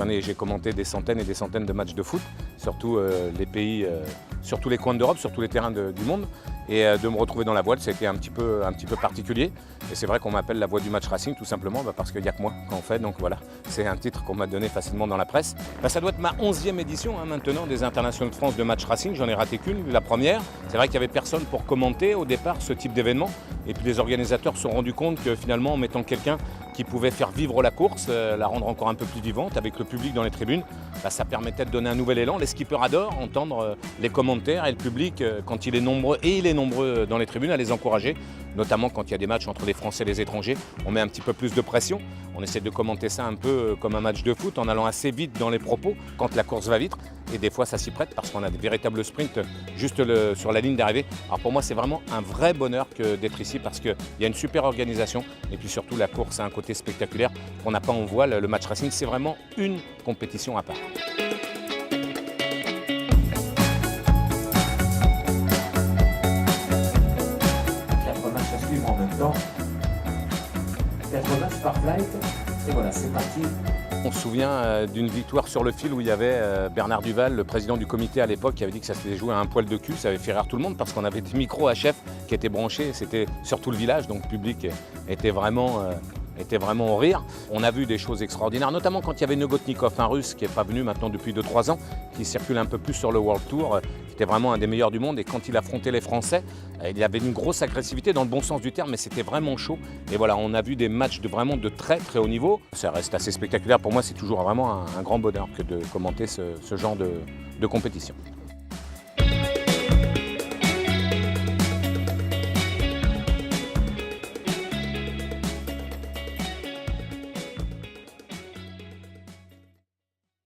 J'ai commenté des centaines et des centaines de matchs de foot, surtout les pays, sur tous les coins d'Europe, sur tous les terrains du monde. Et de me retrouver dans la voile, c'était un petit peu particulier. Et c'est vrai qu'on m'appelle la voix du match racing, tout simplement parce qu'il n'y a que moi qui en fait. Donc voilà, c'est un titre qu'on m'a donné facilement dans la presse. Ça doit être ma 11e édition maintenant des Internationaux de France de match racing. J'en ai raté qu'une, la première. C'est vrai qu'il n'y avait personne pour commenter au départ ce type d'événement. Et puis les organisateurs se sont rendus compte que finalement, en mettant quelqu'un qui pouvait faire vivre la course, la rendre encore un peu plus vivante avec le public dans les tribunes, ça permettait de donner un nouvel élan. Les skippers adorent entendre les commentaires et le public quand il est nombreux, et il est nombreux dans les tribunes, à les encourager, notamment quand il y a des matchs entre les Français et les étrangers. On met un petit peu plus de pression, on essaie de commenter ça un peu comme un match de foot en allant assez vite dans les propos quand la course va vite, et des fois ça s'y prête parce qu'on a des véritables sprints juste sur la ligne d'arrivée. Alors pour moi c'est vraiment un vrai bonheur d'être ici parce qu'il y a une super organisation et puis surtout la course a un côté spectaculaire qu'on n'a pas en voile. Le match racing c'est vraiment une compétition à part. 4 matchs par flight, et voilà, c'est parti. On se souvient d'une victoire sur le fil où il y avait Bernard Duval, le président du comité à l'époque, qui avait dit que ça s'était joué à un poil de cul. Ça avait fait rire tout le monde parce qu'on avait des micros à chef qui étaient branchés, c'était sur tout le village, donc le public était vraiment au rire. On a vu des choses extraordinaires, notamment quand il y avait Nogotnikov, un russe qui n'est pas venu maintenant depuis 2-3 ans, qui circule un peu plus sur le World Tour, qui était vraiment un des meilleurs du monde. Et quand il affrontait les Français, il y avait une grosse agressivité dans le bon sens du terme, mais c'était vraiment chaud. Et voilà, on a vu des matchs vraiment de très très haut niveau. Ça reste assez spectaculaire. Pour moi, c'est toujours vraiment un grand bonheur que de commenter ce genre de compétition.